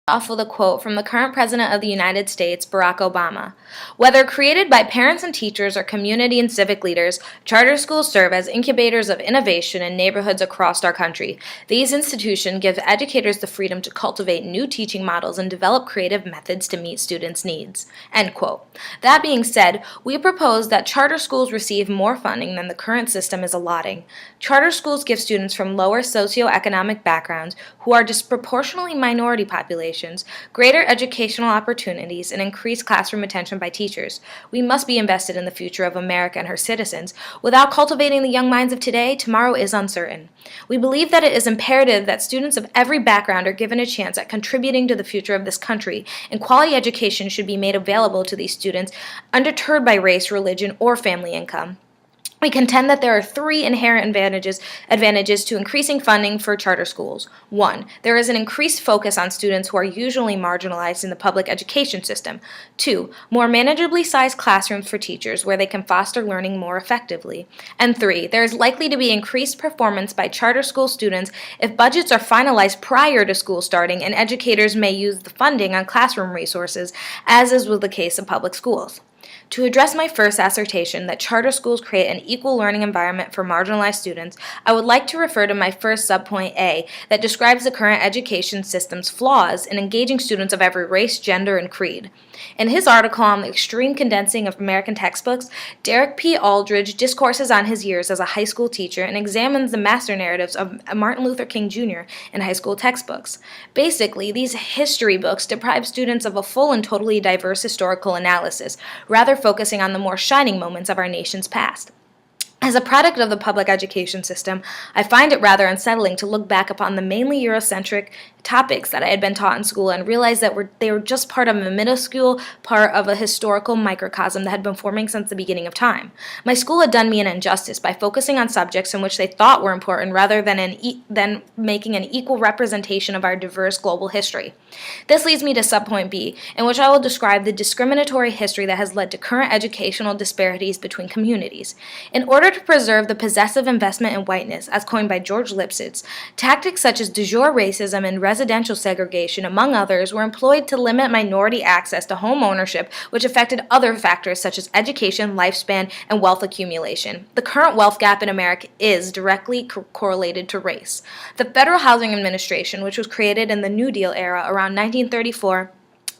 Off with a quote from the current President of the United States, Barack Obama. Whether created by parents and teachers or community and civic leaders, charter schools serve as incubators of innovation in neighborhoods across our country. These institutions give educators the freedom to cultivate new teaching models and develop creative methods to meet students' needs. End quote. That being said, we propose that charter schools receive more funding than the current system is allotting. Charter schools give students from lower socioeconomic backgrounds who are disproportionately minority populations greater educational opportunities and increased classroom attention by teachers. We must be invested in the future of America and her citizens. Without cultivating the young minds of today, tomorrow is uncertain. We believe that it is imperative that students of every background are given a chance at contributing to the future of this country, and quality education should be made available to these students undeterred by race, religion, or family income. We contend that there are three inherent advantages to increasing funding for charter schools. 1. There is an increased focus on students who are usually marginalized in the public education system. 2. More manageably sized classrooms for teachers where they can foster learning more effectively. And 3. There is likely to be increased performance by charter school students if budgets are finalized prior to school starting and educators may use the funding on classroom resources, as is with the case of public schools. To address my first assertion that charter schools create an equal learning environment for marginalized students, I would like to refer to my first subpoint A that describes the current education system's flaws in engaging students of every race, gender, and creed. In his article on the extreme condensing of American textbooks, Derek P. Aldridge discourses on his years as a high school teacher and examines the master narratives of Martin Luther King Jr. in high school textbooks. Basically, these history books deprive students of a full and totally diverse historical analysis, rather focusing on the more shining moments of our nation's past. As a product of the public education system, I find it rather unsettling to look back upon the mainly Eurocentric topics that I had been taught in school and realize that they were just part of a minuscule part of a historical microcosm that had been forming since the beginning of time. My school had done me an injustice by focusing on subjects in which they thought were important rather than making an equal representation of our diverse global history. This leads me to subpoint B, in which I will describe the discriminatory history that has led to current educational disparities between communities. In order to preserve the possessive investment in whiteness, as coined by George Lipsitz, tactics such as de jure racism and residential segregation, among others, were employed to limit minority access to home ownership, which affected other factors such as education, lifespan, and wealth accumulation. The current wealth gap in America is directly correlated to race. The Federal Housing Administration, which was created in the New Deal era around 1934,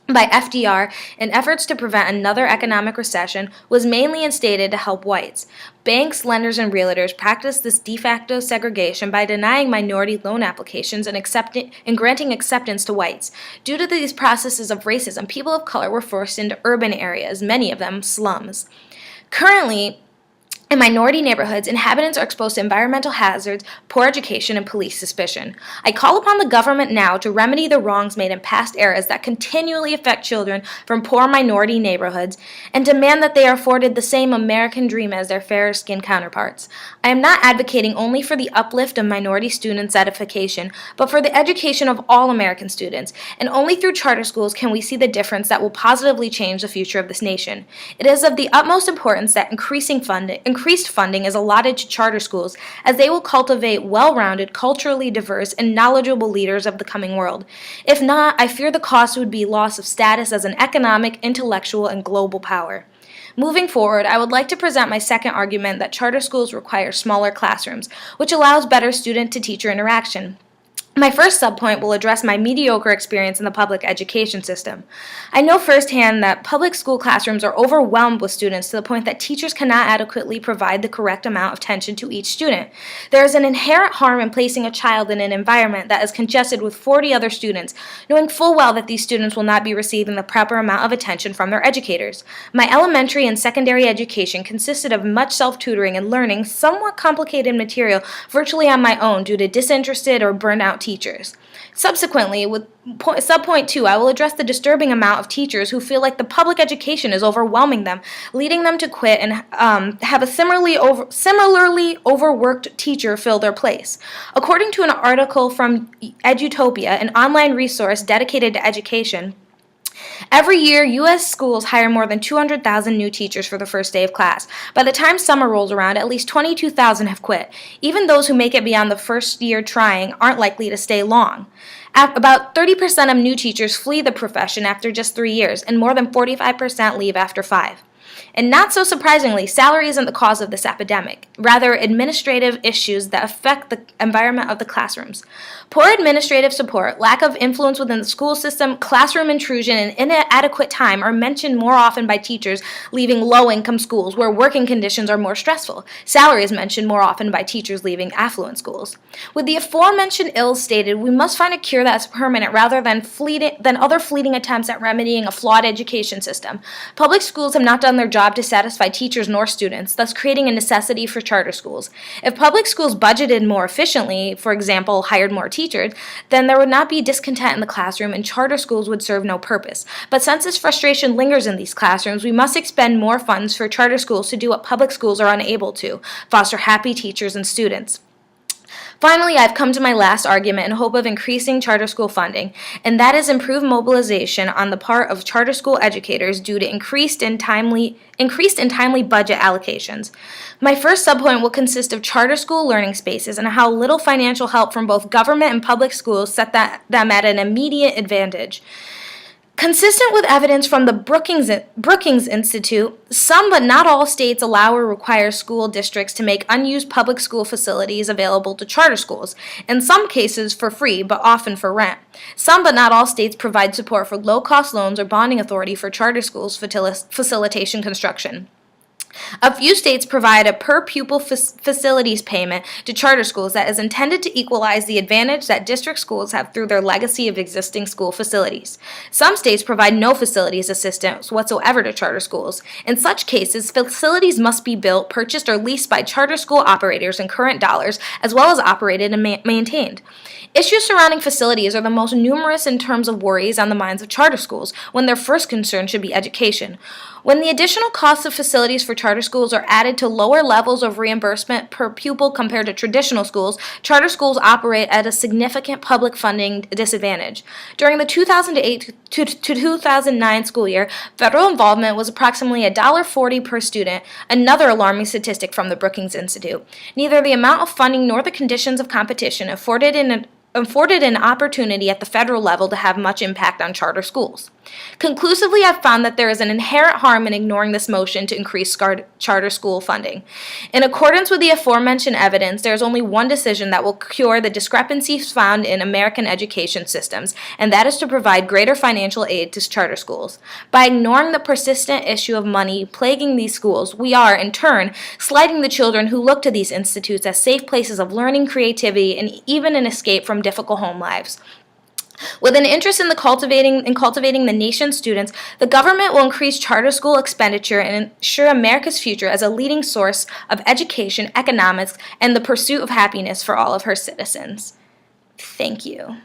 by FDR in efforts to prevent another economic recession, was mainly instated to help whites. Banks, lenders, and realtors practiced this de facto segregation by denying minority loan applications and granting acceptance to whites. Due to these processes of racism, people of color were forced into urban areas, many of them slums. Currently, in minority neighborhoods, inhabitants are exposed to environmental hazards, poor education, and police suspicion. I call upon the government now to remedy the wrongs made in past eras that continually affect children from poor minority neighborhoods and demand that they are afforded the same American dream as their fairer-skinned counterparts. I am not advocating only for the uplift of minority students' edification, but for the education of all American students, and only through charter schools can we see the difference that will positively change the future of this nation. It is of the utmost importance that increased funding is allotted to charter schools, as they will cultivate well-rounded, culturally diverse, and knowledgeable leaders of the coming world. If not, I fear the cost would be loss of status as an economic, intellectual, and global power. Moving forward, I would like to present my second argument that charter schools require smaller classrooms, which allows better student-to-teacher interaction. My first subpoint will address my mediocre experience in the public education system. I know firsthand that public school classrooms are overwhelmed with students to the point that teachers cannot adequately provide the correct amount of attention to each student. There is an inherent harm in placing a child in an environment that is congested with 40 other students, knowing full well that these students will not be receiving the proper amount of attention from their educators. My elementary and secondary education consisted of much self-tutoring and learning somewhat complicated material virtually on my own due to disinterested or burned out teachers. Subsequently, with subpoint 2, I will address the disturbing amount of teachers who feel like the public education is overwhelming them, leading them to quit and have a similarly overworked teacher fill their place. According to an article from Edutopia, an online resource dedicated to education, Every year, U.S. schools hire more than 200,000 new teachers for the first day of class. By the time summer rolls around, at least 22,000 have quit. Even those who make it beyond the first year trying aren't likely to stay long. About 30% of new teachers flee the profession after just 3 years, and more than 45% leave after 5. And not so surprisingly, salary isn't the cause of this epidemic, rather administrative issues that affect the environment of the classrooms. Poor administrative support, lack of influence within the school system, classroom intrusion, and inadequate time are mentioned more often by teachers leaving low-income schools where working conditions are more stressful. Salary is mentioned more often by teachers leaving affluent schools. With the aforementioned ills stated, we must find a cure that is permanent rather than other fleeting attempts at remedying a flawed education system. Public schools have not done their job to satisfy teachers nor students, thus creating a necessity for charter schools. If public schools budgeted more efficiently, for example, hired more teachers, then there would not be discontent in the classroom and charter schools would serve no purpose. But since this frustration lingers in these classrooms, we must expend more funds for charter schools to do what public schools are unable to, foster happy teachers and students. Finally, I've come to my last argument in hope of increasing charter school funding, and that is improved mobilization on the part of charter school educators due to increased and timely budget allocations. My first subpoint will consist of charter school learning spaces and how little financial help from both government and public schools set them at an immediate advantage. Consistent with evidence from the Brookings Institute, some but not all states allow or require school districts to make unused public school facilities available to charter schools, in some cases for free, but often for rent. Some but not all states provide support for low-cost loans or bonding authority for charter schools facilitation construction. A few states provide a per-pupil facilities payment to charter schools that is intended to equalize the advantage that district schools have through their legacy of existing school facilities. Some states provide no facilities assistance whatsoever to charter schools. In such cases, facilities must be built, purchased, or leased by charter school operators in current dollars, as well as operated and maintained. Issues surrounding facilities are the most numerous in terms of worries on the minds of charter schools, when their first concern should be education. When the additional costs of facilities for charter schools are added to lower levels of reimbursement per pupil compared to traditional schools, charter schools operate at a significant public funding disadvantage. During the 2008 to 2009 school year, federal involvement was approximately $1.40 per student, another alarming statistic from the Brookings Institute. Neither the amount of funding nor the conditions of competition afforded an opportunity at the federal level to have much impact on charter schools. Conclusively, I've found that there is an inherent harm in ignoring this motion to increase charter school funding. In accordance with the aforementioned evidence, there is only one decision that will cure the discrepancies found in American education systems, and that is to provide greater financial aid to charter schools. By ignoring the persistent issue of money plaguing these schools, we are, in turn, slighting the children who look to these institutes as safe places of learning, creativity, and even an escape from difficult home lives. With an interest in cultivating the nation's students, the government will increase charter school expenditure and ensure America's future as a leading source of education, economics, and the pursuit of happiness for all of her citizens. Thank you.